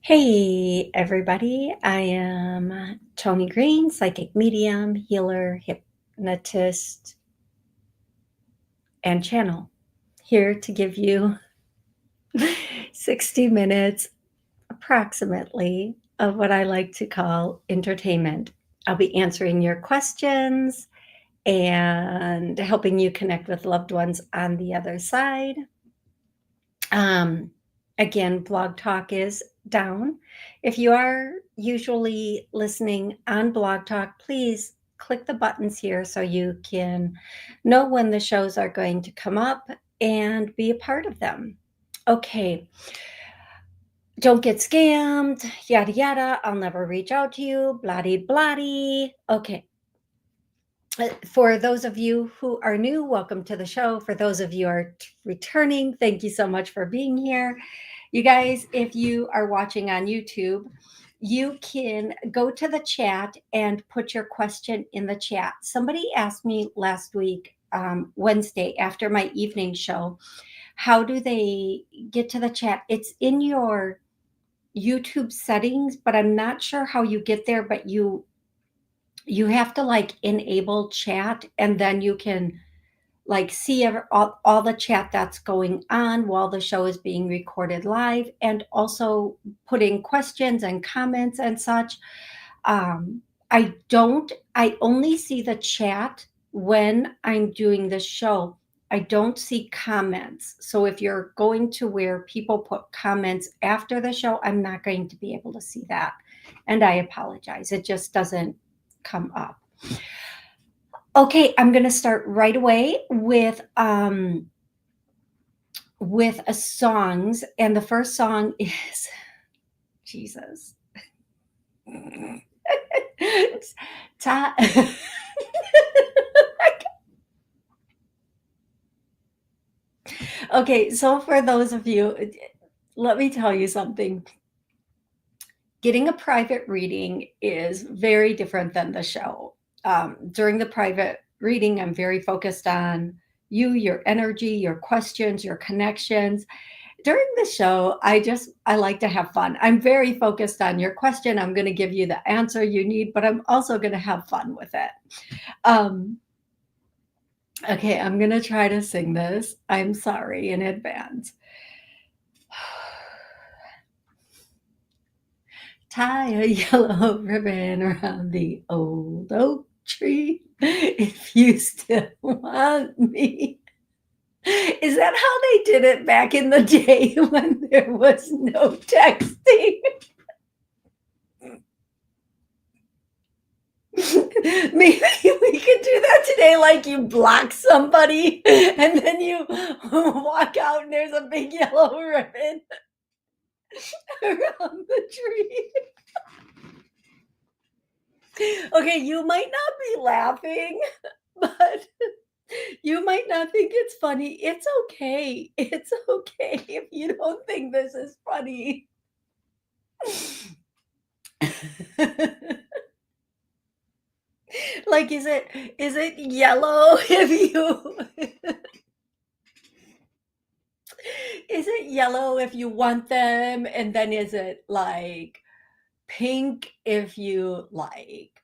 Hey, everybody. I am Toni Green, psychic medium, healer, hypnotist, and channel. Here to give you 60 minutes approximately of what I like to call entertainment. I'll be answering your questions and helping you connect with loved ones on the other side. Um, Again, Blog Talk is down. If you are usually listening on Blog Talk, please click the buttons here so you can know when the shows are going to come up and be a part of them. Okay, don't get scammed, yada yada. I'll never reach out to you, bloody bloody. Okay. For those of you who are new, welcome to the show. For those of you who are returning, thank you so much for being here. You guys, if you are watching on YouTube, you can go to the chat and put your question in the chat. Somebody asked me last week, Wednesday, after my evening show, how do they get to the chat? It's in your YouTube settings, but I'm not sure how you get there, but you have to like enable chat, and then you can like see all the chat that's going on while the show is being recorded live, and also put in questions and comments and such. I only see the chat when I'm doing the show. I don't see comments. So if you're going to where people put comments after the show, I'm not going to be able to see that. And I apologize. It just doesn't come up. Okay, I'm going to start right away with songs, and the first song is Jesus. Okay, so for those of you, let me tell you something. Getting a private reading is very different than the show. During the private reading, I'm very focused on you, your energy, your questions, your connections. During the show, I like to have fun. I'm very focused on your question. I'm going to give you the answer you need, but I'm also going to have fun with it. Okay, I'm going to try to sing this. I'm sorry in advance. Tie a yellow ribbon around the old oak tree if you still want me. Is that how they did it back in the day when there was no texting? Maybe we could do that today, like you block somebody and then you walk out and there's a big yellow ribbon around the tree. Okay, you might not be laughing, but you might not think it's funny. It's okay. It's okay if you don't think this is funny. Like, is it yellow if you is it yellow if you want them, and then is it like pink if you like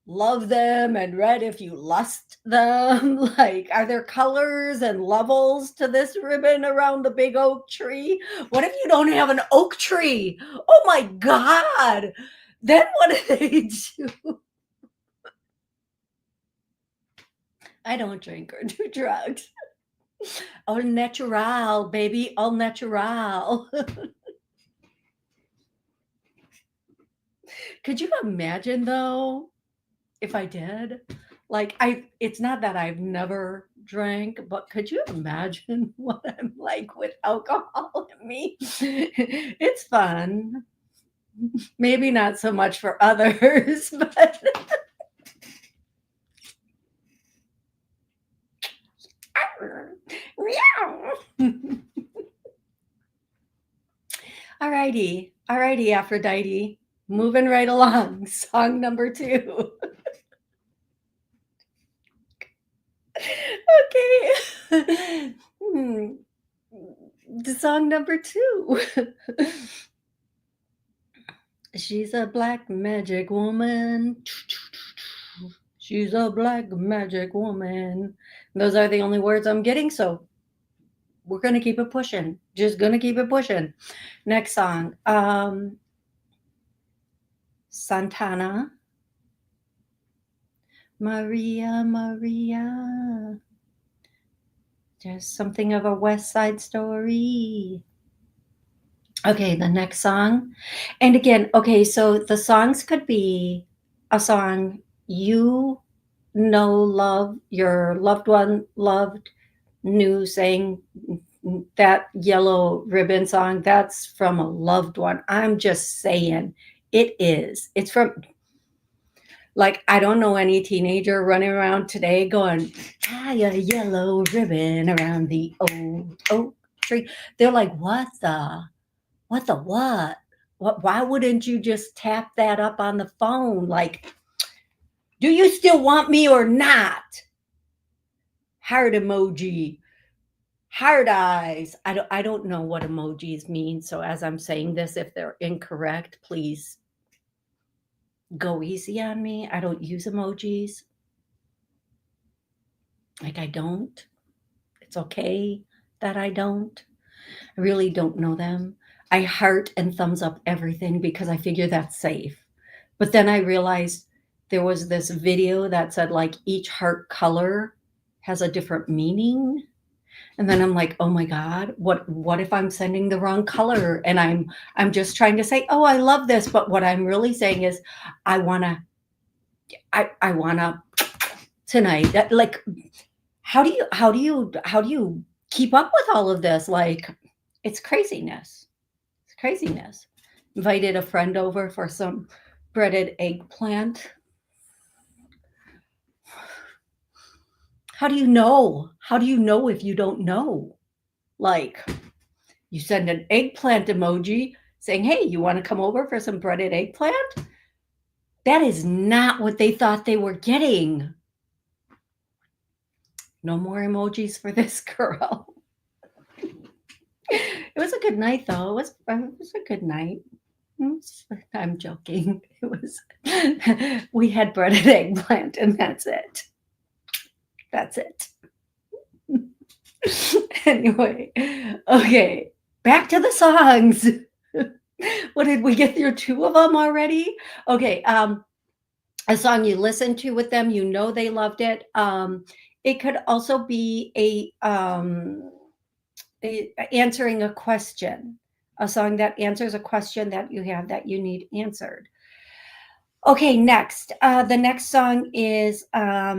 love them, and red if you lust them? Like, are there colors and levels to this ribbon around the big oak tree? What if you don't have an oak tree? Oh my God. Then what do they do? I don't drink or do drugs. All natural, baby, all natural. Could you imagine though if I did? Like, it's not that I've never drank, but could you imagine what I'm like with alcohol in me? It's fun. Maybe not so much for others, but all righty, Aphrodite. Moving right along. Song number 2. Okay. The song number 2. She's a black magic woman. She's a black magic woman. Those are the only words I'm getting, so we're gonna keep it pushing. Just gonna keep it pushing. Next song. Santana. Maria, Maria. There's something of a West Side Story. Okay, the next song. And again, okay, so the songs could be a song you know, love, your loved one loved, knew, sang that yellow ribbon song. That's from a loved one. I'm just saying it is. It's from, like, I don't know any teenager running around today going, tie a yellow ribbon around the old oak tree. They're like, what the? What the what? What? Why wouldn't you just tap that up on the phone? Like, do you still want me or not? Heart emoji, heart eyes. I don't know what emojis mean. So as I'm saying this, if they're incorrect, please go easy on me. I don't use emojis. Like, I don't. It's okay that I don't. I really don't know them. I heart and thumbs up everything because I figure that's safe. But then I realized there was this video that said, like, each heart color has a different meaning. And then I'm like, oh my God, what if I'm sending the wrong color? And I'm just trying to say, oh, I love this. But what I'm really saying is I wanna tonight. That, like, how do you keep up with all of this? Like, it's craziness. It's craziness. Invited a friend over for some breaded eggplant. How do you know? How do you know if you don't know? Like, you send an eggplant emoji saying, hey, you want to come over for some breaded eggplant? That is not what they thought they were getting. No more emojis for this girl. It was a good night, though. It was a good night. I'm joking. It was, we had breaded eggplant, and that's it. That's it. Anyway, okay, back to the songs. What, did we get through two of them already? Okay, a song you listened to with them, you know they loved it. It could also be answering a question, a song that answers a question that you have that you need answered. Okay, next. The next song is out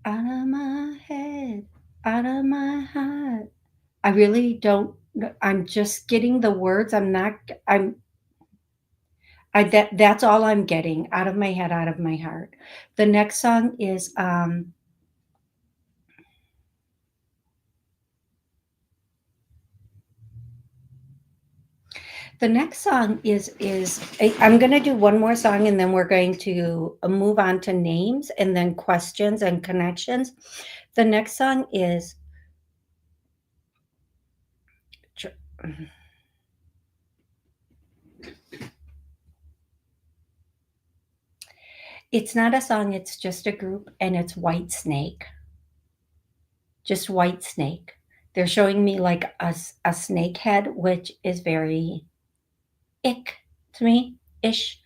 of my head, out of my heart. I really don't. I'm just getting the words. I'm not. That's all I'm getting out of my head, out of my heart. The next song is I'm going to do one more song, and then we're going to move on to names and then questions and connections. The next song is it's not a song, it's just a group, and it's White Snake. Just White Snake. They're showing me like a snake head, which is very ick to me, ish.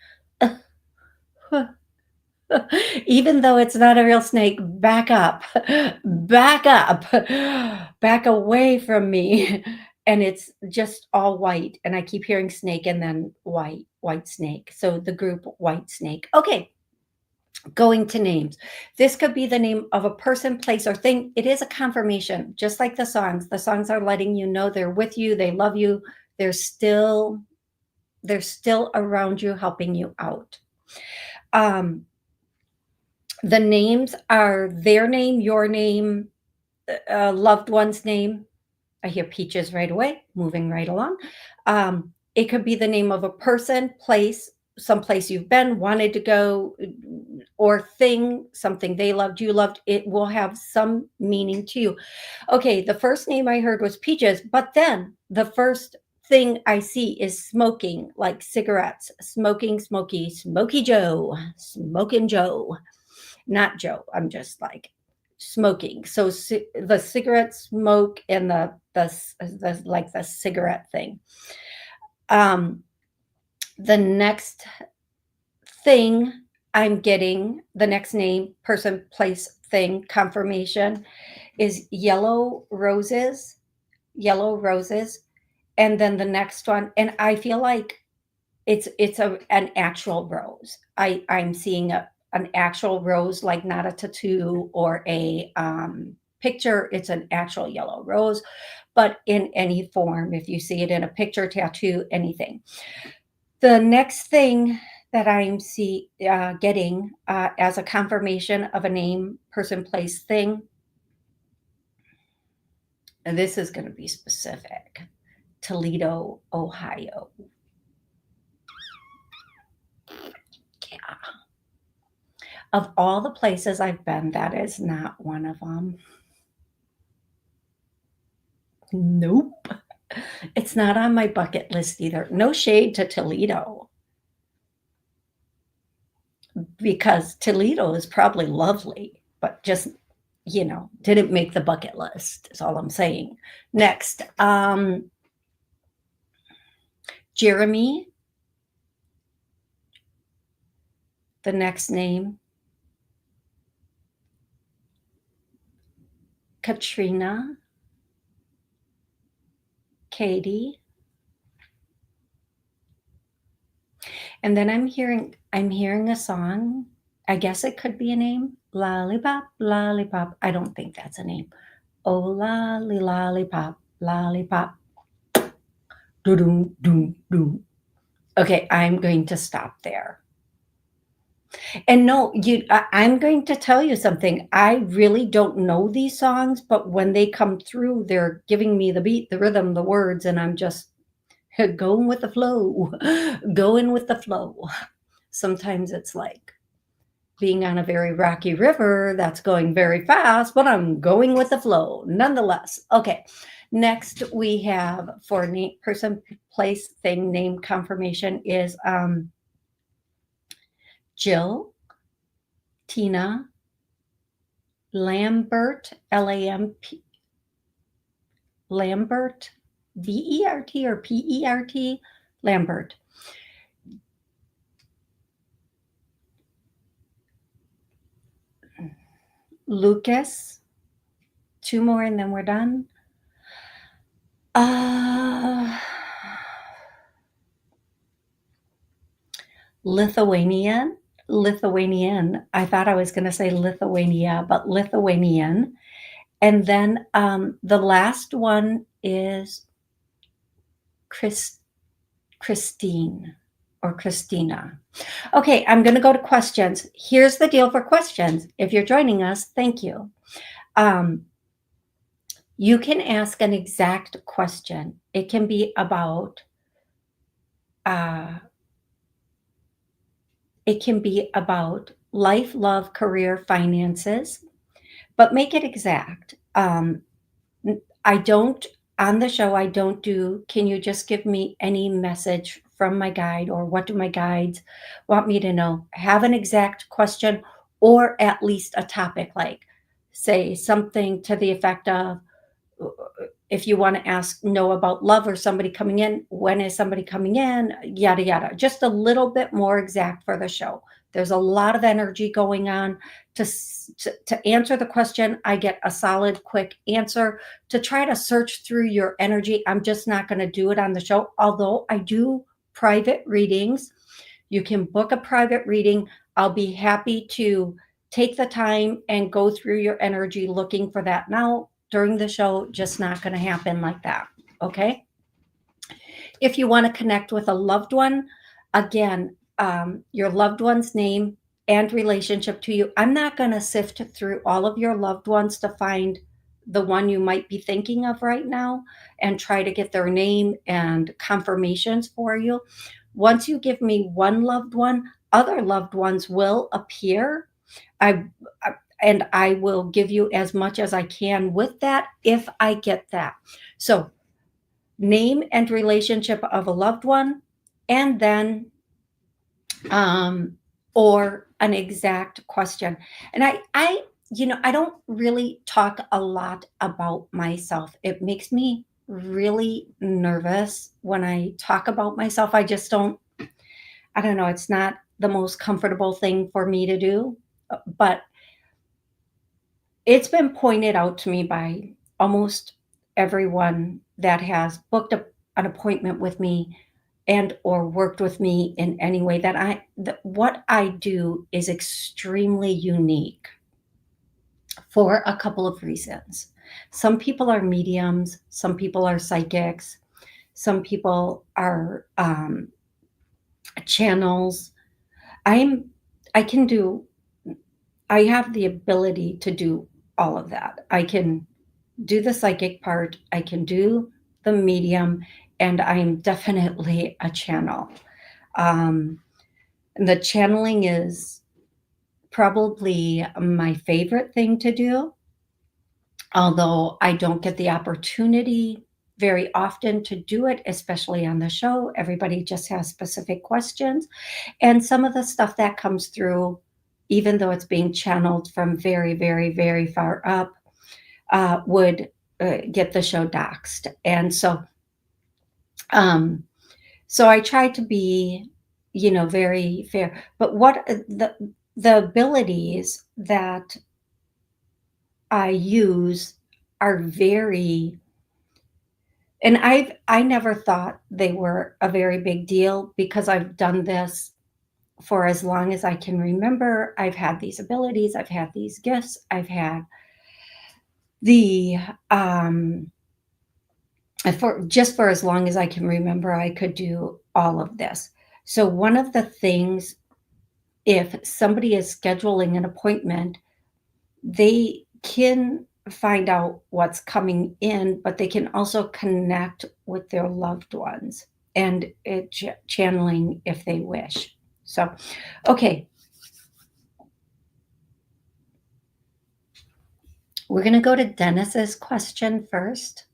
Even though it's not a real snake, back up, back up, back away from me. And it's just all white. And I keep hearing snake and then white snake. So the group White Snake. Okay, going to names. This could be the name of a person, place, or thing. It is a confirmation, just like the songs. The songs are letting you know they're with you, they love you, they're still around you, helping you out. The names are their name, your name, loved one's name. I hear Peaches right away, moving right along. It could be the name of a person, place, someplace you've been, wanted to go, or thing, something they loved, you loved, it will have some meaning to you. Okay, the first name I heard was Peaches, but then the first thing I see is smoking, like cigarettes, smoking, Smoky Joe, smoking Joe, not Joe. I'm just like smoking. So the cigarette smoke and the like the cigarette thing. Um, the next thing I'm getting, the next name, person, place, thing, confirmation is yellow roses. And then the next one, and I feel like it's an actual rose. I'm seeing an actual rose, like not a tattoo or a picture. It's an actual yellow rose, but in any form, if you see it in a picture, tattoo, anything. The next thing that getting as a confirmation of a name, person, place, thing, and this is going to be specific, Toledo, Ohio. Yeah. Of all the places I've been, that is not one of them. Nope. It's not on my bucket list either. No shade to Toledo, because Toledo is probably lovely, but just, didn't make the bucket list, is all I'm saying. Next, Jeremy, the next name, Katrina, Katie, and then I'm hearing a song. I guess it could be a name. Lollipop, lollipop. I don't think that's a name. Oh, lollipop, lollipop. Doo doo doo doo. Okay, I'm going to stop there. And no, I'm going to tell you something. I really don't know these songs, but when they come through, they're giving me the beat, the rhythm, the words, and I'm just going with the flow, going with the flow. Sometimes it's like being on a very rocky river that's going very fast, but I'm going with the flow nonetheless. Okay, next we have for name, person, place, thing, name confirmation is Jill, Tina, Lambert, Lamp, Lambert, Vert or Pert, Lambert. Lucas, two more and then we're done. Lithuanian. I thought I was going to say Lithuania, but Lithuanian. And then the last one is Christine or Christina. Okay, I'm going to go to questions. Here's the deal for questions. If you're joining us, thank you. You can ask an exact question. It can be about life, love, career, finances, but make it exact. I don't, on the show, I don't do, can you just give me any message from my guide, or what do my guides want me to know? Have an exact question, or at least a topic, like say something to the effect of, if you want to know about love or somebody coming in, when is somebody coming in, yada, yada. Just a little bit more exact for the show. There's a lot of energy going on. To answer the question, I get a solid, quick answer. To try to search through your energy, I'm just not going to do it on the show. Although I do private readings. You can book a private reading. I'll be happy to take the time and go through your energy looking for that. Now, during the show, just not going to happen like that. Okay. If you want to connect with a loved one, again, your loved one's name and relationship to you. I'm not going to sift through all of your loved ones to find the one you might be thinking of right now and try to get their name and confirmations for you. once you give me one loved one, other loved ones will appear. I, and I will give you as much as I can with that if I get that. So, name and relationship of a loved one, and then um, or an exact question. And I don't really talk a lot about myself. It makes me really nervous when I talk about myself. I just don't, I don't know, it's not the most comfortable thing for me to do. But it's been pointed out to me by almost everyone that has booked an appointment with me and or worked with me in any way that what I do is extremely unique for a couple of reasons. Some people are mediums, some people are psychics, some people are channels. I'm I can do I have the ability to do all of that. I can do the psychic part, I can do the medium, and I'm definitely a channel. Um, and the channeling is probably my favorite thing to do, although I don't get the opportunity very often to do it, especially on the show. Everybody just has specific questions. And some of the stuff that comes through, even though it's being channeled from very, very, very far up, would get the show doxed. And um, so I try to be, very fair. But what the abilities that I use are very, and I never thought they were a very big deal because I've done this for as long as I can remember. I've had these abilities, I've had these gifts, I've had the for as long as I can remember, I could do all of this. So one of the things, if somebody is scheduling an appointment, they can find out what's coming in, but they can also connect with their loved ones and channeling if they wish. So, okay, we're going to go to Dennis's question first.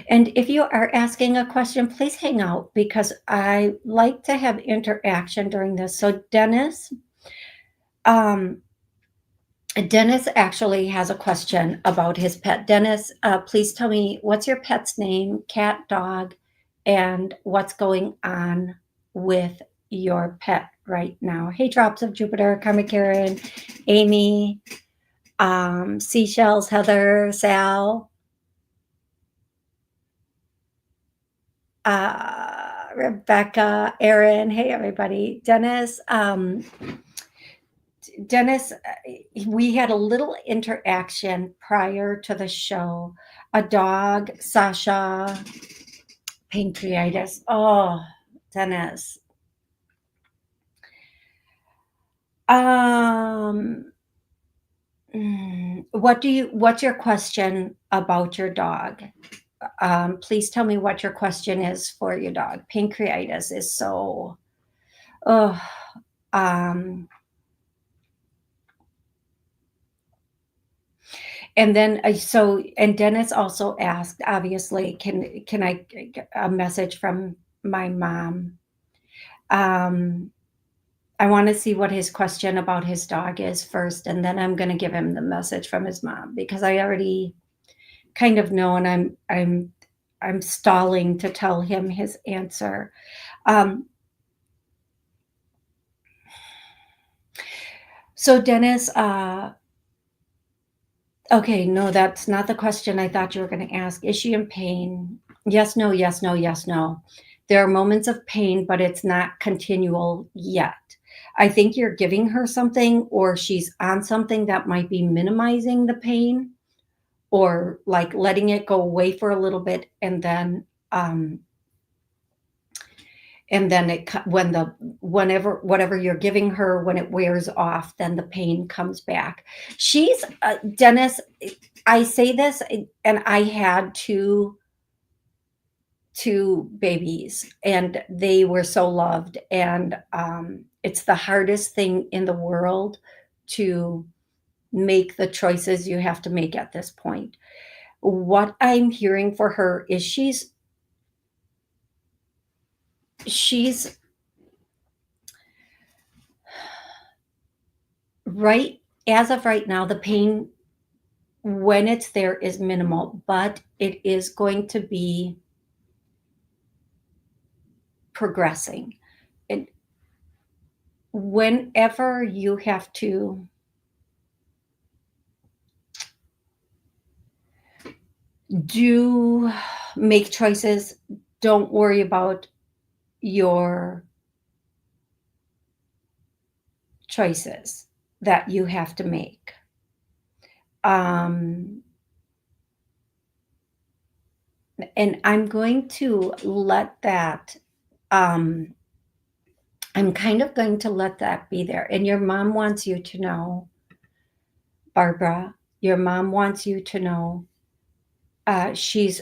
And if you are asking a question, please hang out because I like to have interaction during this. So, um, Dennis actually has a question about his pet. Dennis, please tell me, what's your pet's name, cat, dog, and what's going on with your pet right now? Hey, Drops of Jupiter, Karma Karen, Amy, Seashells, Heather, Sal, Rebecca, Erin. Hey, everybody. Dennis, we had a little interaction prior to the show. A dog, Sasha, pancreatitis. Oh, Dennis. Um, what's your question about your dog? Please tell me what your question is for your dog. Pancreatitis is so, oh, um, and then and Dennis also asked, obviously, can I get a message from my mom? Um, I want to see what his question about his dog is first, and then I'm going to give him the message from his mom because I already kind of know, and I'm stalling to tell him his answer. Um, so Dennis, okay, no, that's not the question I thought you were going to ask. Is she in pain? Yes, no, yes, no, yes, no. There are moments of pain, but it's not continual yet. I think you're giving her something, or she's on something that might be minimizing the pain, or like letting it go away for a little bit, um, and then whenever whatever you're giving her, when it wears off, then the pain comes back. She's Dennis, I say this, and I had 2 babies, and they were so loved, and, it's the hardest thing in the world to make the choices you have to make at this point. What I'm hearing for her is she's right as of right now, the pain when it's there is minimal, but it is going to be progressing. And whenever you have to do make choices, don't worry about your choices that you have to make. Um, and I'm going to let that, um, I'm kind of going to let that be there. And your mom wants you to know, Barbara, your mom wants you to know she's,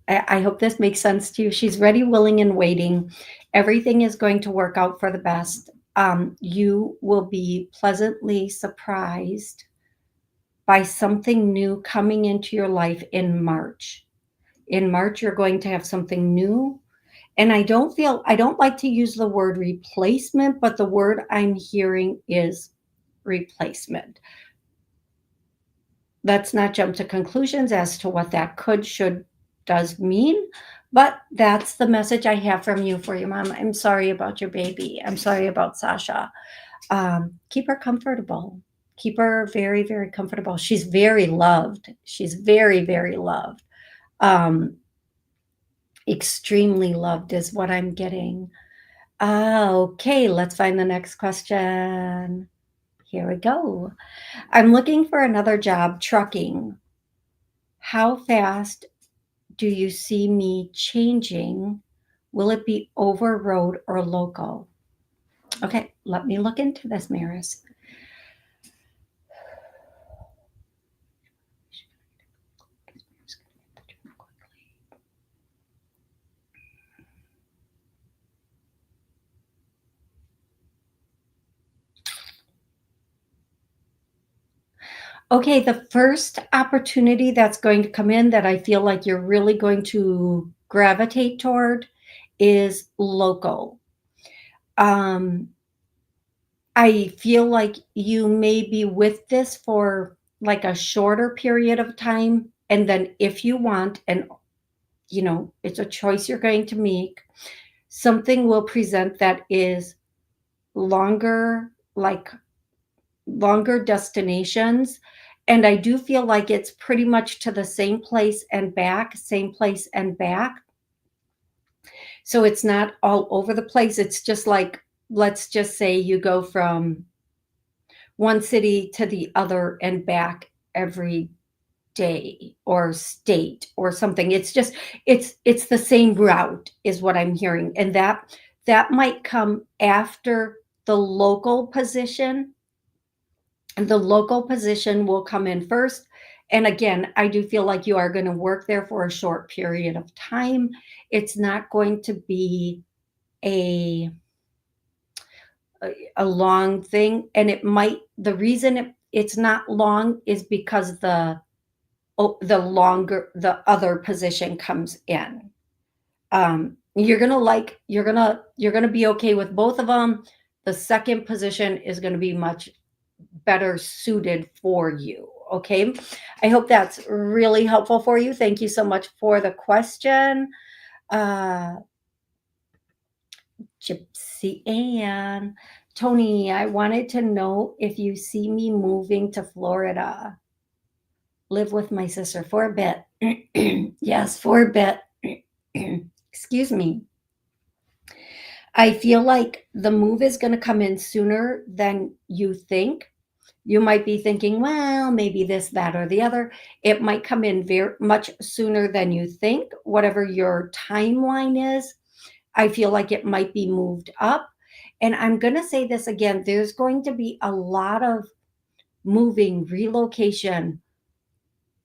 I hope this makes sense to you. She's ready, willing, and waiting. Everything is going to work out for the best. You will be pleasantly surprised by something new coming into your life in March. In March, you're going to have something new. And I don't like to use the word replacement, but the word I'm hearing is replacement. Let's not jump to conclusions as to what that could, should, does mean, but that's the message I have from you for your mom. I'm sorry about your baby. I'm sorry about Sasha. Keep her comfortable. Keep her very, very comfortable. She's very loved. She's very, very loved. Um, Extremely loved is what I'm getting. Okay, let's find the next question. Here we go. I'm looking for another job trucking. How fast do you see me changing? Will it be over road or local? Okay, let me look into this, Maris. Okay, the first opportunity that's going to come in that I feel like you're really going to gravitate toward is local. Um, I feel like you may be with this for like a shorter period of time. And then if you want, and it's a choice you're going to make, something will present that is longer, like longer destinations. And I do feel like it's pretty much to the same place and back, same place and back. So it's not all over the place. It's just like, let's just say you go from one city to the other and back every day or state or something. It's just it's the same route is what I'm hearing. And that might come after the local position. And the local position will come in first. And again, I do feel like you are going to work there for a short period of time. It's not going to be a a long thing, and it might the reason it's not long is because the other position comes in. You're gonna be okay with both of them. The second position is gonna be much better suited for you. Okay. I hope that's really helpful for you. Thank you so much for the question. Uh, Gypsy Ann. Toni, I wanted to know if you see me moving to Florida. Live with my sister for a bit. Yes, for a bit. Excuse me. I feel like the move is going to come in sooner than you think. You might be thinking, well, maybe this, that, or the other. It might come in very much sooner than you think. Whatever your timeline is, I feel like it might be moved up. And I'm going to say this again, there's going to be a lot of moving, relocation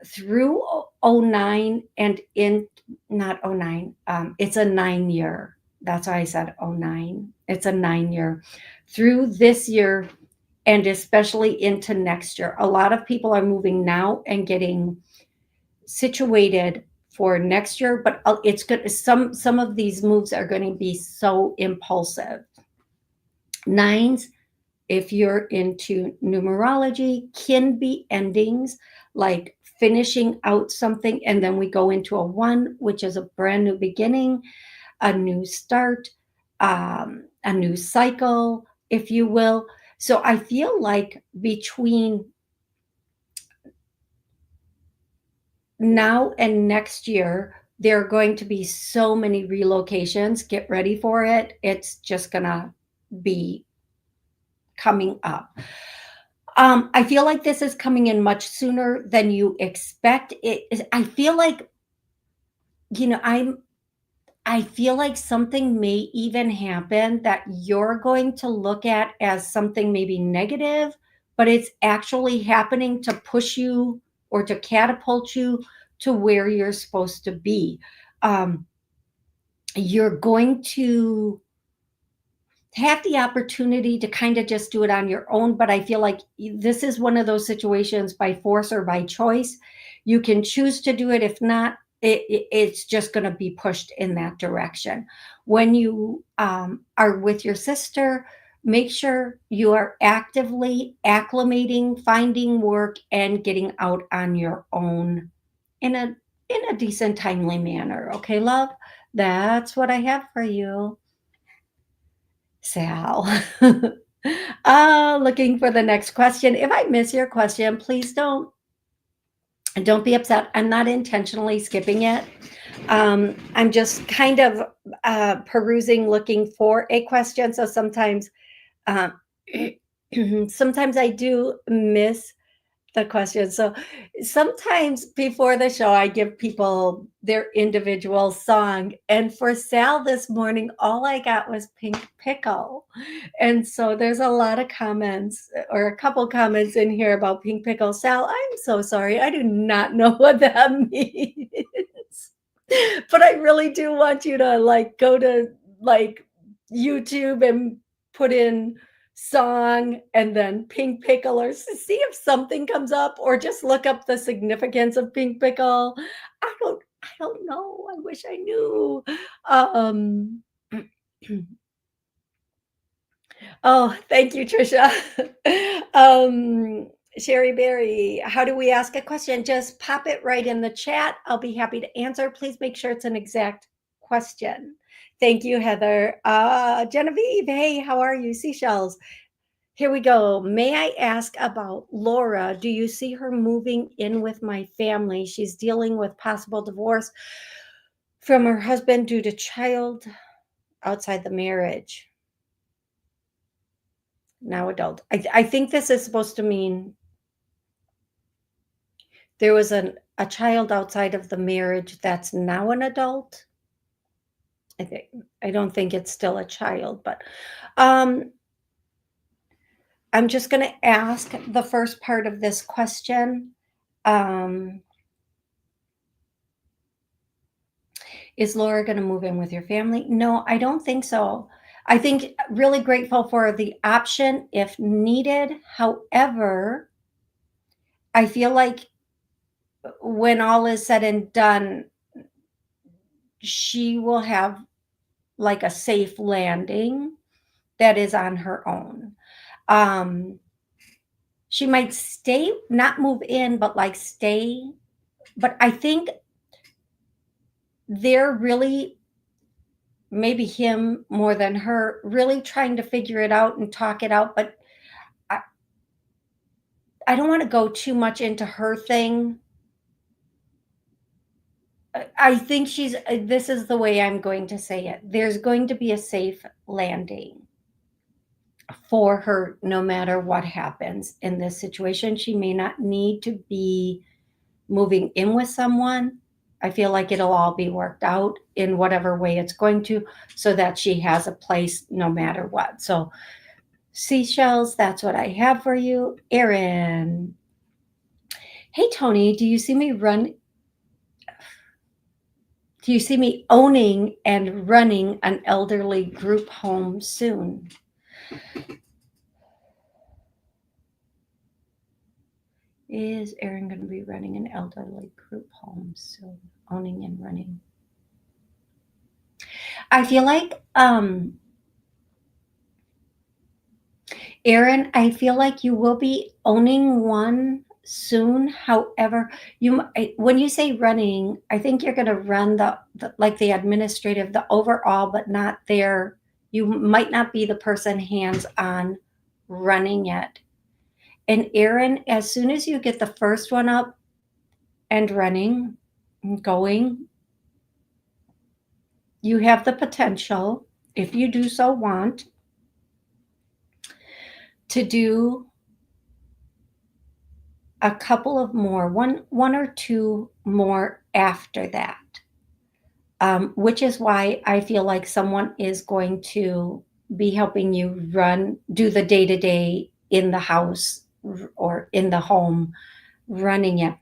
through '09 and in not '09, it's a 9-year. That's why I said '09. It's a 9-year. Through this year and especially into next year. A lot of people are moving now and getting situated for next year, but it's good. Some of these moves are going to be so impulsive. Nines, if you're into numerology, can be endings, like finishing out something, and then we go into a one, which is a brand new beginning, a new start, a new cycle, if you will. So I feel like between now and next year, there are going to be so many relocations. Get ready for it. It's just going to be coming up. I feel like this is coming in much sooner than you expect. I feel like, you know, I feel like something may even happen that you're going to look at as something maybe negative, but it's actually happening to push you or to catapult you to where you're supposed to be. Um, you're going to have the opportunity to kind of just do it on your own, but I feel like this is one of those situations by force or by choice. You can choose to do it. If not, it's just going to be pushed in that direction. When you are with your sister, make sure you are actively acclimating, finding work, and getting out on your own in a decent, timely manner. Okay, love? That's what I have for you. Sal. Looking for the next question. If I miss your question, please don't be upset. I'm not intentionally skipping it. I'm just kind of perusing, looking for a question. So sometimes, uh, sometimes I do miss the question. So sometimes before the show, I give people their individual song. And for Sal this morning, all I got was Pink Pickle. And so there's a lot of comments or a couple comments in here about Pink Pickle. Sal, I'm so sorry. I do not know what that means. But I really do want you to like go to like YouTube and put in song and then pink pickle or see if something comes up or just look up the significance of pink pickle. I don't know. I wish I knew. Um Oh, thank you, Trisha. Sherry Berry, how do we ask a question? Just pop it right in the chat. I'll be happy to answer. Please make sure it's an exact question. Thank you, Heather. Genevieve, hey, how are you? Seashells. Here we go. May I ask about Laura? Do you see her moving in with my family? She's dealing with possible divorce from her husband due to child outside the marriage. Now adult. I think this is supposed to mean there was a child outside of the marriage that's now an adult. I think I don't think it's still a child, but um, I'm just going to ask the first part of this question. Um, is Laura going to move in with your family? No, I don't think so. I think really grateful for the option if needed. However, I feel like when all is said and done, she will have like a safe landing that is on her own. Um, she might stay, not move in, but like stay. But I think they're really, maybe him more than her, really trying to figure it out and talk it out. But I, I don't want to go too much into her thing. I think this is the way I'm going to say it. There's going to be a safe landing for her no matter what happens in this situation. She may not need to be moving in with someone. I feel like it'll all be worked out in whatever way it's going to, so that she has a place no matter what. So, seashells, that's what I have for you. Erin. Hey, Toni, do you see me run? Do you see me owning and running an elderly group home soon? Is Erin going to be running an elderly group home soon? Owning and running. I feel like, Erin, I feel like you will be owning one soon. However, when you say running, I think you're going to run the like the administrative, the overall, but not there. You might not be the person hands on running it. And Erin, as soon as you get the first one up and running and going, you have the potential, if you do so want, to do a couple of more, one or two more after that. Which is why I feel like someone is going to be helping you do the day to day in the house or in the home, running it.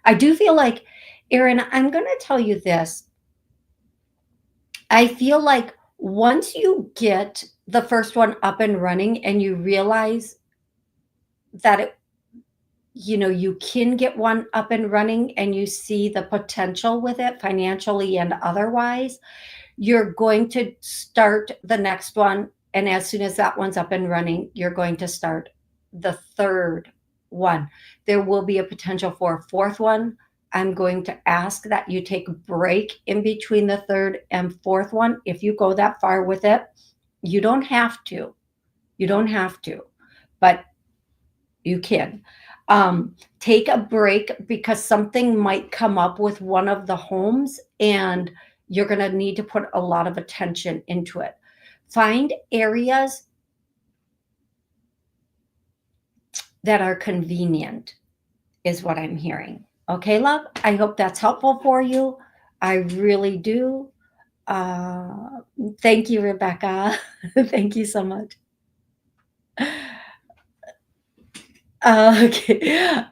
I do feel like, Erin, I'm going to tell you this. I feel like once you get the first one up and running and you realize that you can get one up and running and you see the potential with it financially and otherwise, you're going to start the next one. And as soon as that one's up and running, you're going to start the third one. There will be a potential for a fourth one. I'm going to ask that you take a break in between the third and fourth one. If you go that far with it, you don't have to. You don't have to, but you can. Take a break because something might come up with one of the homes and you're going to need to put a lot of attention into it. Find areas that are convenient, is what I'm hearing. Okay, love? I hope that's helpful for you. I really do. Thank you, Rebecca. Thank you so much. Okay.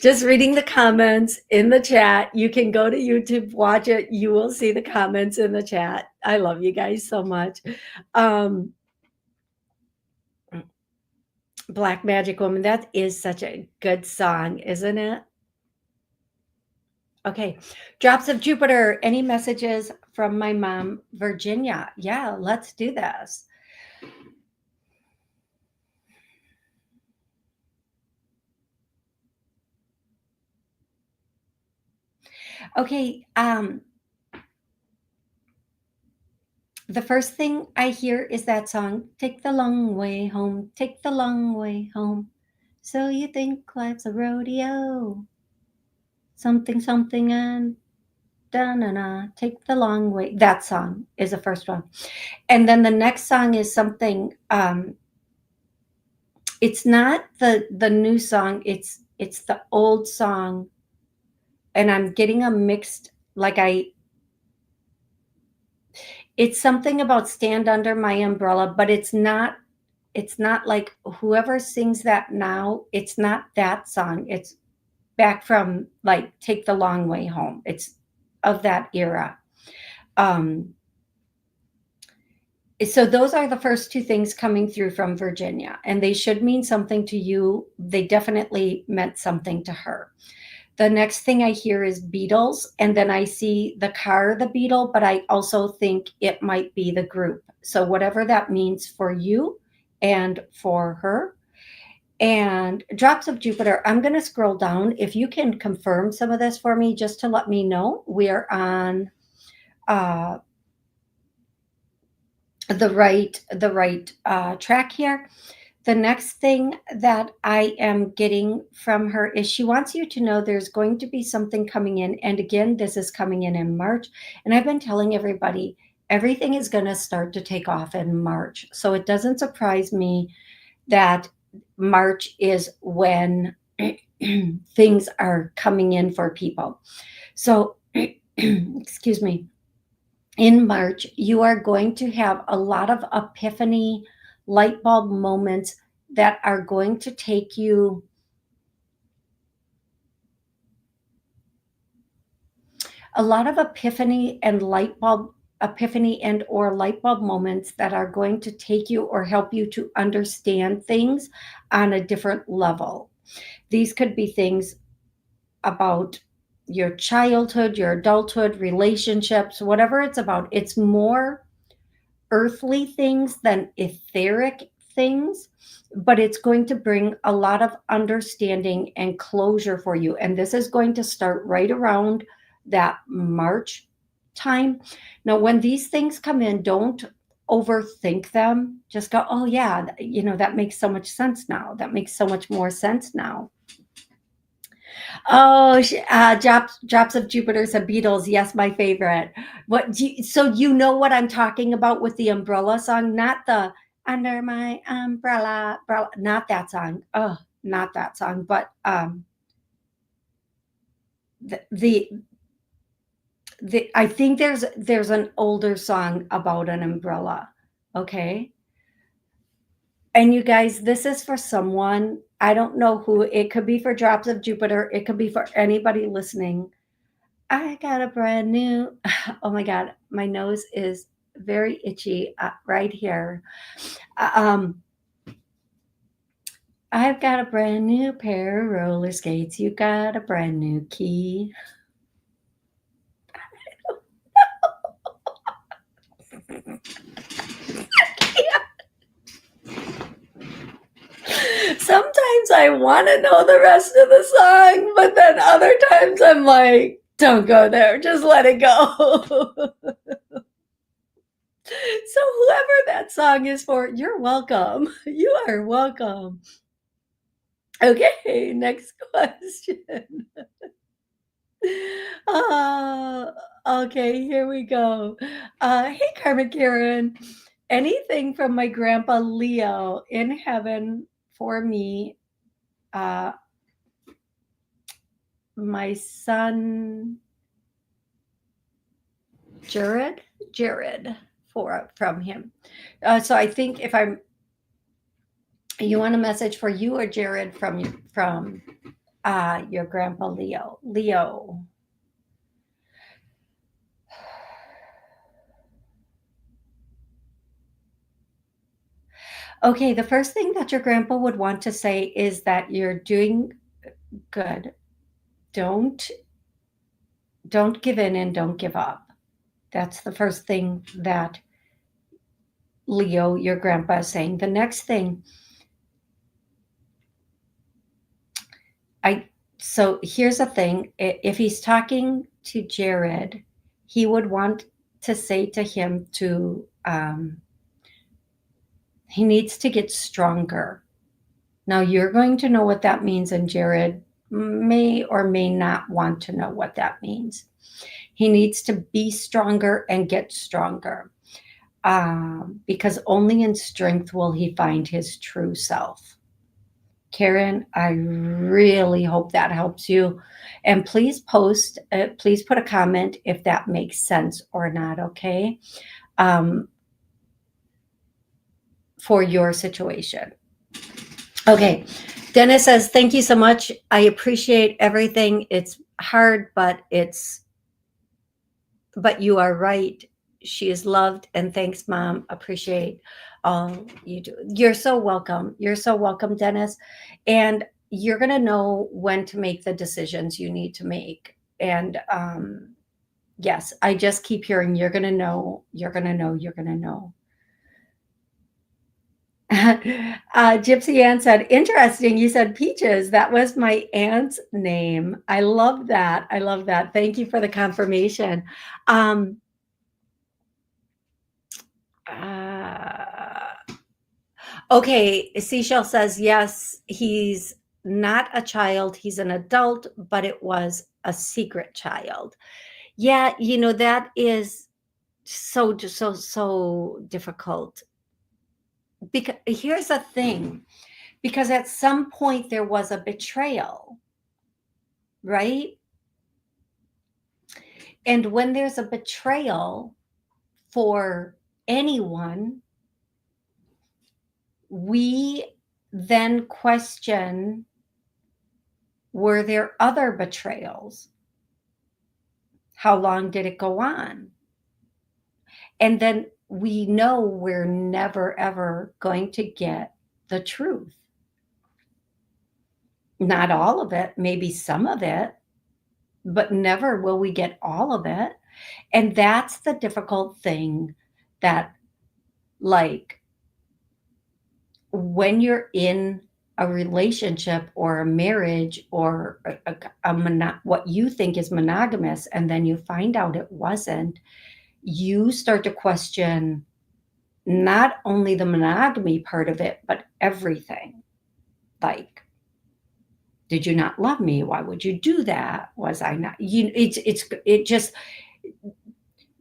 Just reading the comments in the chat. You can go to YouTube, watch it. You will see the comments in the chat. I love you guys so much. Black Magic Woman, that is such a good song, isn't it? Okay. Drops of Jupiter. Any messages from my mom, Virginia? Yeah, let's do this. Okay. The first thing I hear is that song, Take the Long Way Home, Take the Long Way Home. So you think life's a rodeo? Something, something, and da-na-na, take the long way. That song is the first one. And then the next song is something, it's not the new song, it's the old song. And I'm getting a mixed, it's something about Stand Under My Umbrella, but it's not like whoever sings that now, it's not that song. It's back from like Take the Long Way Home. It's of that era. So those are the first two things coming through from Virginia, and they should mean something to you. They definitely meant something to her. The next thing I hear is Beatles, and then I see the car, the Beetle, but I also think it might be the group. So whatever that means for you and for her. And Drops of Jupiter, I'm going to scroll down. If you can confirm some of this for me, just to let me know we are on the right track here. The next thing that I am getting from her is she wants you to know there's going to be something coming in. And again, this is coming in March. And I've been telling everybody, everything is going to start to take off in March. So it doesn't surprise me that March is when things are coming in for people. So, excuse me. In March, you are going to have a lot of epiphany light bulb moments that are going to take you A lot of epiphany and or light bulb moments that are going to take you or help you to understand things on a different level. These could be things about your childhood, your adulthood, relationships, whatever it's about. It's more earthly things than etheric things, but it's going to bring a lot of understanding and closure for you. And this is going to start right around that March time. Now, when these things come in, don't overthink them. Just go, oh, yeah, that makes so much sense now. That makes so much more sense now. Oh, Drops of Jupiter said Beatles. Yes, my favorite. So you know what I'm talking about with the umbrella song, not the Under My Umbrella, not that song. Oh, not that song, but the, the I think there's an older song about an umbrella. Okay. And you guys, this is for someone, I don't know who. It could be for Drops of Jupiter, it could be for anybody listening. I got a brand new, oh my God, my nose is very itchy right here. Um, I've got a brand new pair of roller skates. You got a brand new key. Sometimes I want to know the rest of the song, but then other times I'm like, don't go there, just let it go. So, whoever that song is for, you're welcome. You are welcome. Okay, next question. Uh, okay, here we go. Hey, Carmen Karen. Anything from my grandpa Leo in heaven for me, uh, my son Jared? Jared from him. So I think if you want a message for you or Jared from your grandpa Leo. Leo. Okay, the first thing that your grandpa would want to say is that you're doing good. Don't don't give in and don't give up. That's the first thing that Leo, your grandpa, is saying. The next thing, I so here's the thing. If he's talking to Jared, he would want to say to him he needs to get stronger. Now you're going to know what that means, and Jared may or may not want to know what that means. He needs to be stronger and get stronger, because only in strength will he find his true self. Karen, I really hope that helps you. And please please put a comment if that makes sense or not, okay? Um, for your situation. Okay. Dennis says, thank you so much. I appreciate everything. It's hard, but you are right. She is loved, and thanks, Mom. Appreciate all you do. You're so welcome. You're so welcome, Dennis. And you're going to know when to make the decisions you need to make. And yes, I just keep hearing, you're going to know, you're going to know, you're going to know. Gypsy Ann said, interesting. You said Peaches. That was my aunt's name. I love that. I love that. Thank you for the confirmation. Um, uh, okay. Seashell says, yes, he's not a child. He's an adult, but it was a secret child. Yeah. That is so difficult. Because here's the thing, because at some point there was a betrayal, right? And when there's a betrayal for anyone, we then question, were there other betrayals? How long did it go on? And then we know we're never, ever going to get the truth. Not all of it, maybe some of it, but never will we get all of it. And that's the difficult thing that, like, when you're in a relationship or a marriage or what you think is monogamous, and then you find out it wasn't, you start to question not only the monogamy part of it, but everything. Like, did you not love me? Why would you do that? Was I not? It just,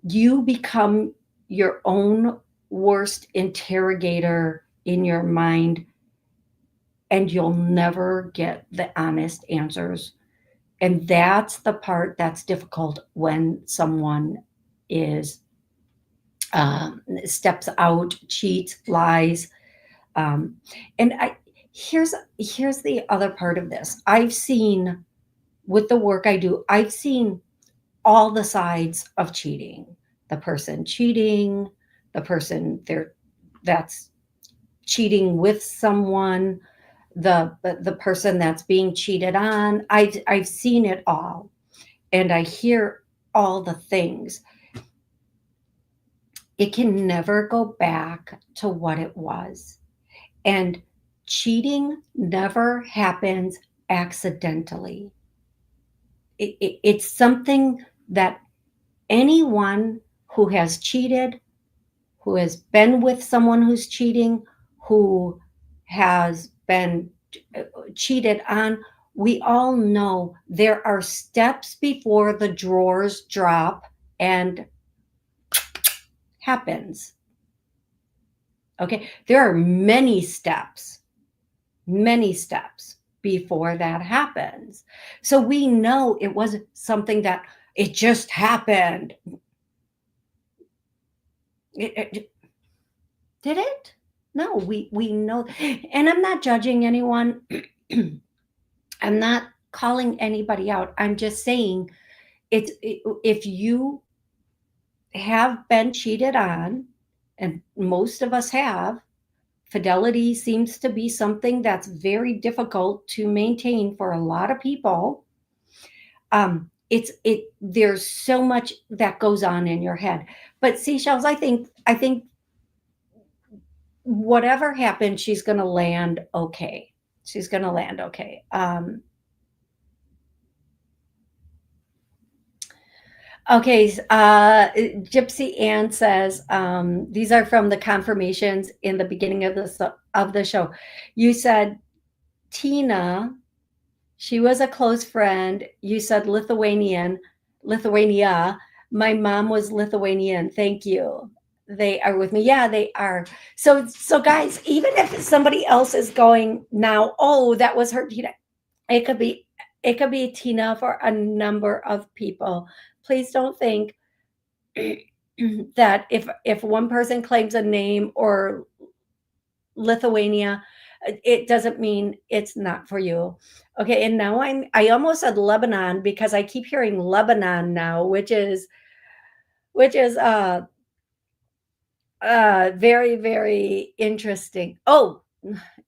you become your own worst interrogator in your mind, and you'll never get the honest answers. And that's the part that's difficult when someone is steps out, cheats, lies. Um, and here's the other part of this. I've seen, with the work I do, I've seen all the sides of cheating. The person cheating, the person there that's cheating with someone, the person that's being cheated on. I've seen it all, and I hear all the things. It can never go back to what it was. And cheating never happens accidentally. It's something that anyone who has cheated, who has been with someone who's cheating, who has been cheated on, we all know there are steps before the drawers drop and happens. Okay, there are many steps before that happens. So we know it wasn't something that it just happened. Did it? No, we know. And I'm not judging anyone. I'm not calling anybody out. I'm just saying, if you have been cheated on, and most of us have, fidelity seems to be something that's very difficult to maintain for a lot of people. There's so much that goes on in your head. But seashells, I think whatever happens, she's going to land okay. She's going to land okay. Okay, Gypsy Ann says, these are from the confirmations in the beginning of the show. You said Tina, she was a close friend. You said Lithuania. My mom was Lithuanian. Thank you. They are with me. Yeah, they are. So guys, even if somebody else is going now, oh, that was her Tina. It could be it could be Tina for a number of people. Please don't think that if one person claims a name or Lithuania, it doesn't mean it's not for you. Okay, and now I almost said Lebanon because I keep hearing Lebanon now, which is very, very interesting. Oh,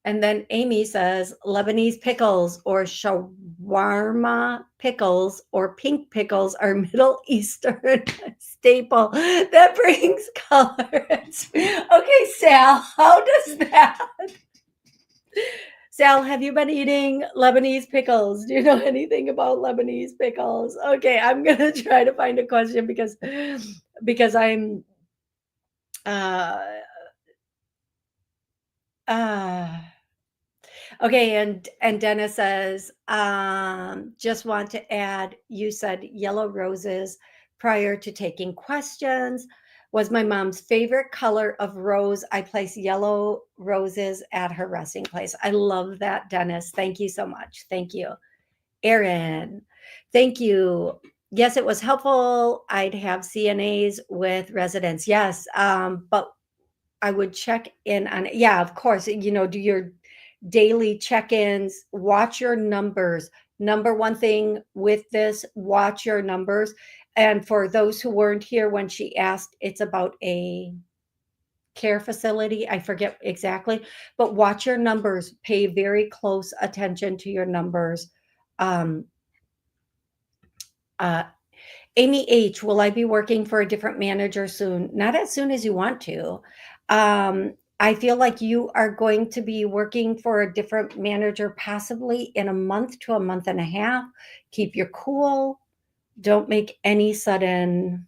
and then Amy says Lebanese pickles or shawarma pickles or pink pickles are Middle Eastern staple that brings color. Okay, Sal, how does that? Sal, have you been eating Lebanese pickles? Do you know anything about Lebanese pickles? Okay, I'm gonna try to find a question because I'm uh uh okay, and Dennis says, just want to add, you said yellow roses prior to taking questions. Was my mom's favorite color of rose. I place yellow roses at her resting place. I love that, Dennis. Thank you so much. Thank you. Aaron, thank you. Yes, it was helpful. I'd have CNAs with residents. Yes, but I would check in on yeah, of course, do your daily check-ins, watch your numbers, number one thing with this, watch your numbers. And for those who weren't here when she asked, it's about a care facility. I forget exactly, but watch your numbers. Pay very close attention to your numbers. Um, uh, Amy H, will I be working for a different manager soon? Not as soon as you want to. I feel like you are going to be working for a different manager possibly in a month to a month and a half. Keep your cool. Don't make any sudden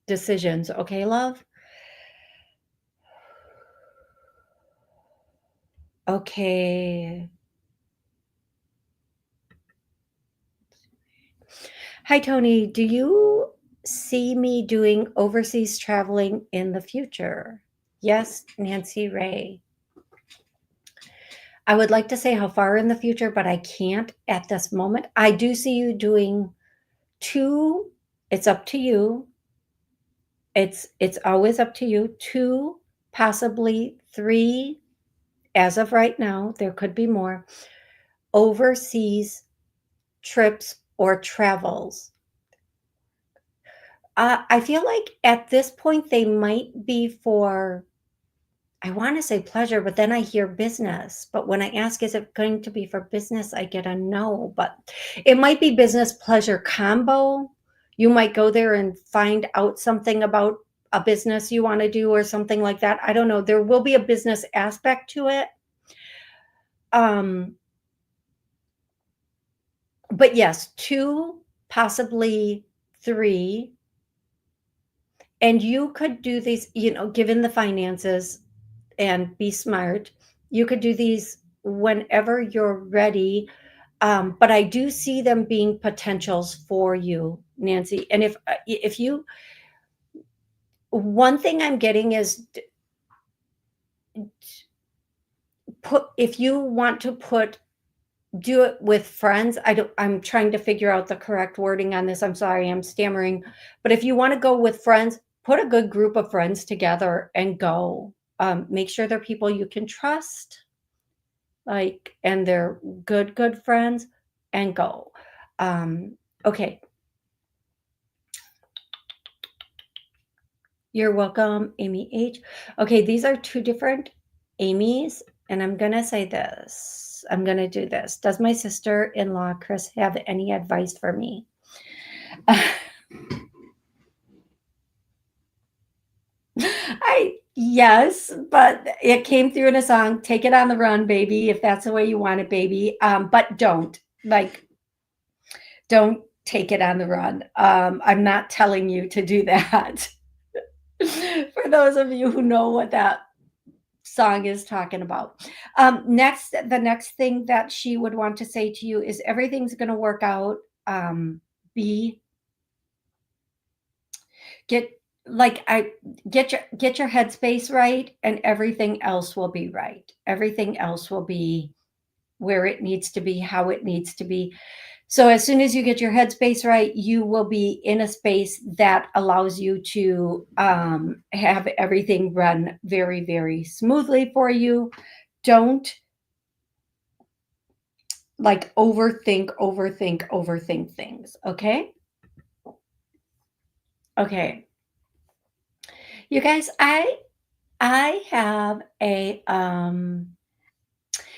decisions. Okay, love? Okay. Hi, Toni. Do you see me doing overseas traveling in the future? Yes, Nancy Ray. I would like to say how far in the future, but I can't at this moment. I do see you doing 2, it's up to you. It's always up to you. 2, possibly 3, as of right now, there could be more, overseas trips or travels. I feel like at this point, they might be for, I want to say pleasure, but then I hear business. But when I ask, is it going to be for business? I get a no, but it might be business pleasure combo. You might go there and find out something about a business you want to do or something like that. I don't know. There will be a business aspect to it. Um, but yes, 2, possibly 3. And you could do these, given the finances, and be smart. You could do these whenever you're ready. But I do see them being potentials for you, Nancy. And if you, one thing I'm getting is if you want to do it with friends. I'm trying to figure out the correct wording on this. I'm sorry, I'm stammering. But if you want to go with friends, put a good group of friends together and go. Make sure they're people you can trust, and they're good friends, and go. Okay. You're welcome, Amy H. Okay, these are 2 different Amy's, and I'm gonna say this. I'm gonna do this. Does my sister-in-law, Chris, have any advice for me? Yes, but it came through in a song. Take it on the run, baby, if that's the way you want it, baby. But don't take it on the run. I'm not telling you to do that. For those of you who know what that song is talking about. The next thing that she would want to say to you is everything's going to work out. Be get like I get your headspace right, and everything else will be right. Everything else will be where it needs to be, how it needs to be. So as soon as you get your headspace right, you will be in a space that allows you to have everything run very, very smoothly for you. Don't overthink things. Okay. Okay. You guys, I have I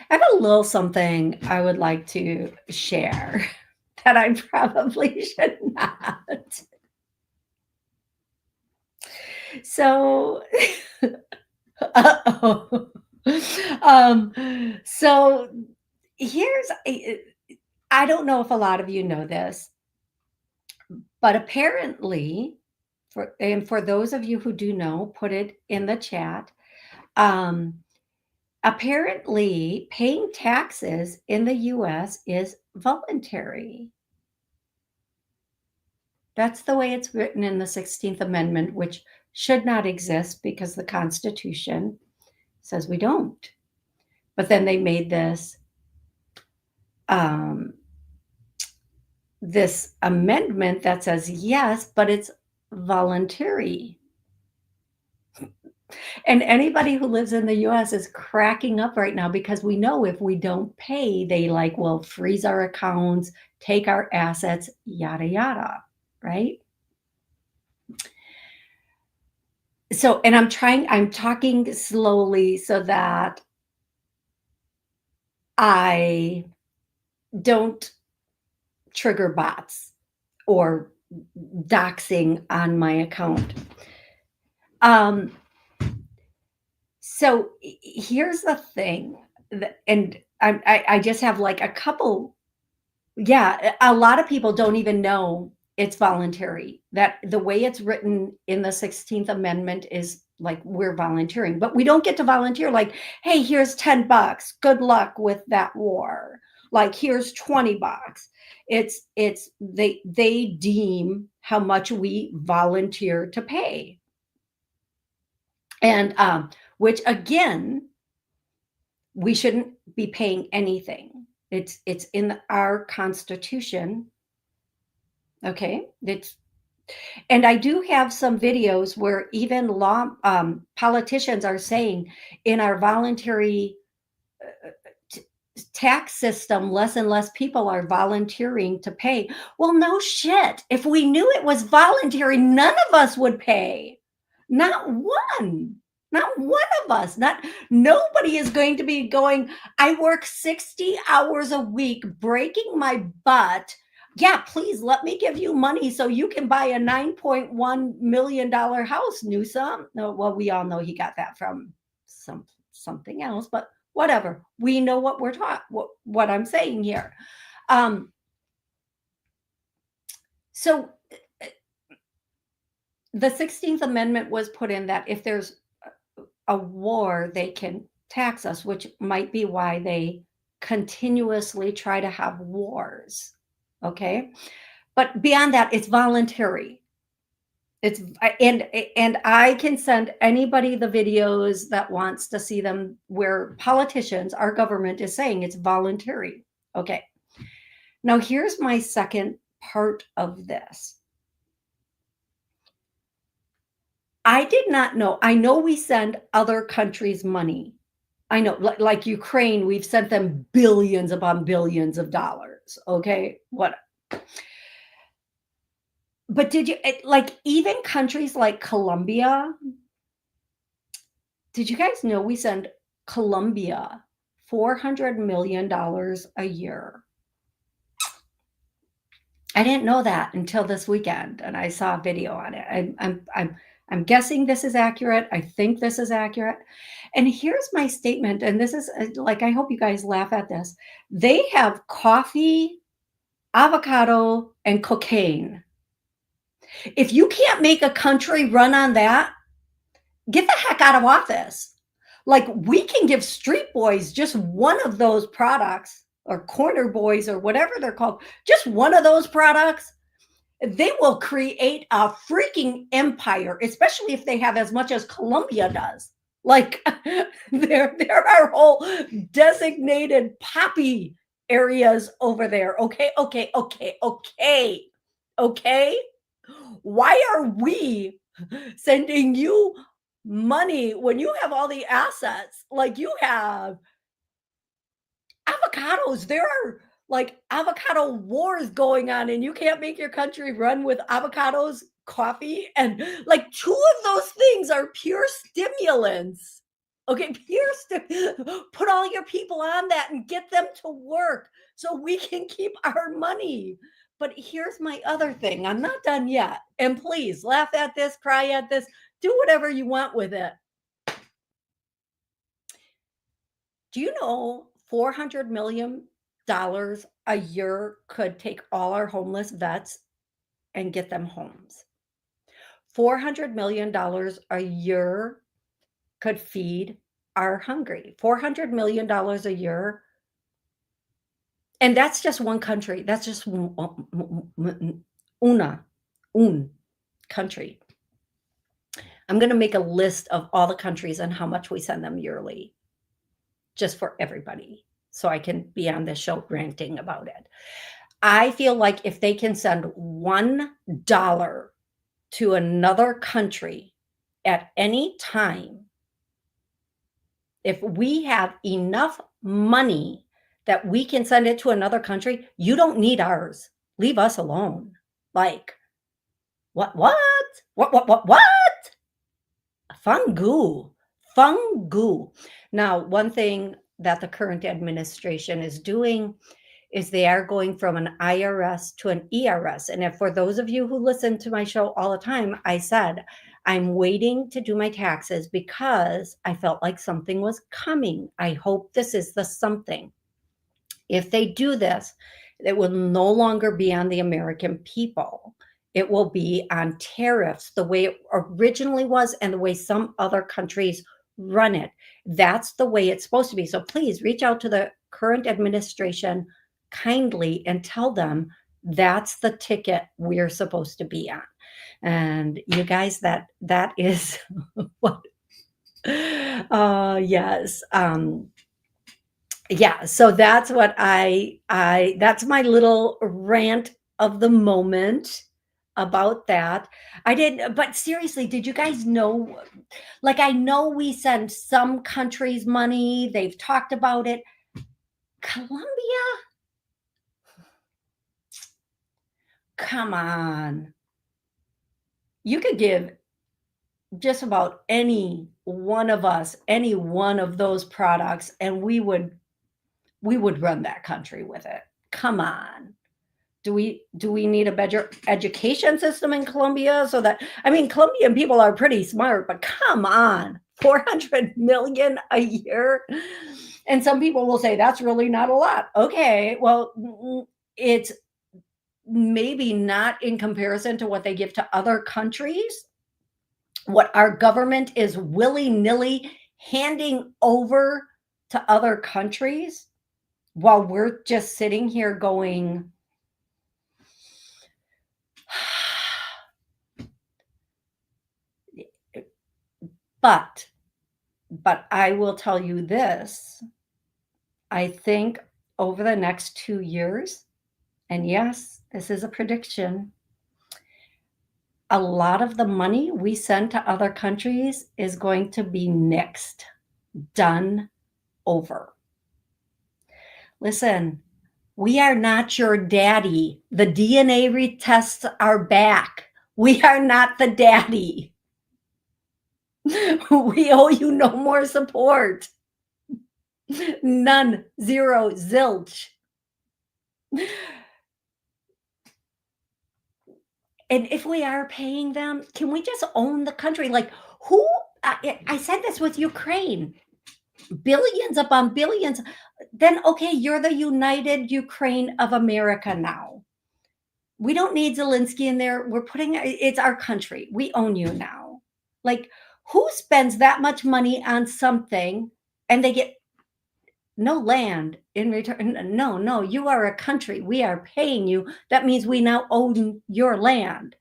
have a little something I would like to share that I probably should not. So, uh-oh. So here's, I don't know if a lot of you know this, but apparently, for those of you who do know, put it in the chat. Um, Apparently, paying taxes in the US is voluntary. That's the way it's written in the 16th Amendment, which should not exist because the Constitution says we don't. But then they made um, this amendment that says yes, but it's voluntary. And anybody who lives in the US is cracking up right now because we know if we don't pay, they like will freeze our accounts, take our assets, yada, yada, right? So, and I'm talking slowly so that I don't trigger bots or doxing on my account. Um, so here's the thing, and I just have like a couple. Yeah, a lot of people don't even know it's voluntary. That the way it's written in the 16th Amendment is like we're volunteering, but we don't get to volunteer like, hey, here's $10. Good luck with that war. Like here's $20. It's they deem how much we volunteer to pay. And which again, we shouldn't be paying anything. It's in our Constitution. Okay, and I do have some videos where even law politicians are saying in our voluntary t- tax system, less and less people are volunteering to pay. Well, no shit. If we knew it was voluntary, none of us would pay. Not one. Not one of us. Not nobody is going to be going, I work 60 hours a week breaking my butt. Yeah, please let me give you money so you can buy a $9.1 million house, Newsom. No, well, we all know he got that from something else, but whatever. We know what we're taught, what I'm saying here. So the 16th Amendment was put in that if there's a war, they can tax us, which might be why they continuously try to have wars. Okay. But beyond that, it's voluntary. It's and I can send anybody the videos that wants to see them where politicians, our government is saying it's voluntary. Okay. Now here's my second part of this. I did not know. I know we send other countries money. I know, like Ukraine, we've sent them billions upon billions of dollars. Okay, what? But did you like even countries like Colombia? Did you guys know we send Colombia $400 million a year? I didn't know that until this weekend, and I saw a video on it. I'm guessing this is accurate. I think this is accurate. And here's my statement, and this is like I hope you guys laugh at this. They have coffee, avocado, and cocaine. If you can't make a country run on that, get the heck out of office. Like we can give street boys just one of those products or corner boys or whatever they're called, just one of those products. They will create a freaking empire, especially if they have as much as Colombia does. Like there are whole designated poppy areas over there. Okay, okay, okay, okay, okay. Why are we sending you money when you have all the assets? Like you have avocados. There are like avocado wars going on, and you can't make your country run with avocados, coffee, and like two of those things are pure stimulants. Okay, put all your people on that and get them to work so we can keep our money. But here's my other thing. I'm not done yet. And please laugh at this, cry at this, do whatever you want with it. Do you know $400 million a year could take all our homeless vets and get them homes? $400 million a year could feed our hungry. $400 million a year. And that's just one country. That's just un country. I'm going to make a list of all the countries and how much we send them yearly, just for everybody, so I can be on this show ranting about it. I feel like if they can send $1 to another country at any time, If we have enough money that we can send it to another country, you don't need ours. Leave us alone. Like, what? What? What? Fungu. Fungu. Now, one thing that the current administration is doing is they are going from an IRS to an ERS. And if for those of you who listen to my show all the time, I said, I'm waiting to do my taxes because I felt like something was coming. I hope this is the something. If they do this, it will no longer be on the American people. It will be on tariffs, the way it originally was and the way some other countries run it. That's the way it's supposed to be. So please reach out to the current administration kindly and tell them that's the ticket we're supposed to be on. And you guys, that is what yes. Yeah, so that's what I that's my little rant of the moment about that. I did, but seriously, did you guys know, like, I know we send some countries money, they've talked about it. Colombia? Come on. You could give just about any one of us any one of those products and we would run that country with it. Come on. Do we need a better education system in Colombia so that, I mean, Colombian people are pretty smart, but come on, 400 million a year. And some people will say that's really not a lot. Okay, well, it's maybe not in comparison to what they give to other countries. What our government is willy-nilly handing over to other countries while we're just sitting here going, but I will tell you this. I think over the next 2 years, and yes, this is a prediction, a lot of the money we send to other countries is going to be nixed, done over. Listen, we are not your daddy. The DNA tests are back. We are not the daddy. We owe you no more support. None, zero, zilch. And if we are paying them, can we just own the country? Like, who? I said this with Ukraine, billions upon billions. Then, okay, you're the United Ukraine of America now. We don't need Zelensky in there. We're putting it's our country. We own you now. Like, who spends that much money on something and they get no land in return? No, you are a country. We are paying you. That means we now own your land.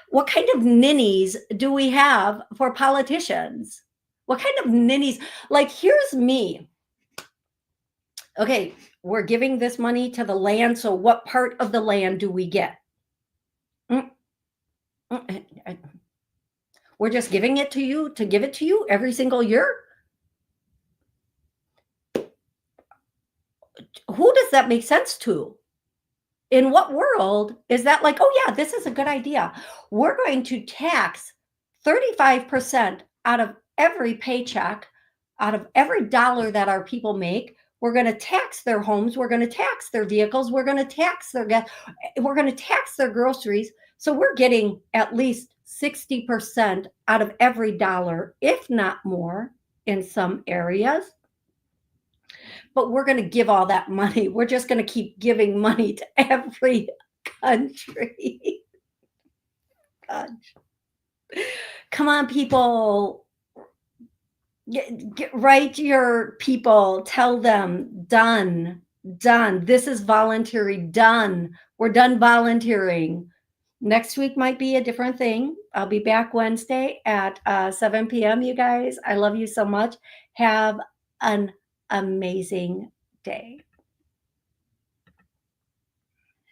What kind of ninnies do we have for politicians? What kind of ninnies? Like, here's me. Okay, we're giving this money to the land. So what part of the land do we get? We're just giving it to you to give it to you every single year? Who does that make sense to? In what world is that like, oh yeah, this is a good idea. We're going to tax 35% out of every paycheck, out of every dollar that our people make. We're going to tax their homes. We're going to tax their vehicles. We're going to tax their gas. We're going to tax their groceries. So we're getting at least 60% out of every dollar, if not more, in some areas. But we're going to give all that money. We're just going to keep giving money to every country. God. Come on, people. Write your people. Tell them, done. This is voluntary, done. We're done volunteering. Next week might be a different thing. I'll be back Wednesday at 7 p.m., you guys. I love you so much. Have an amazing day.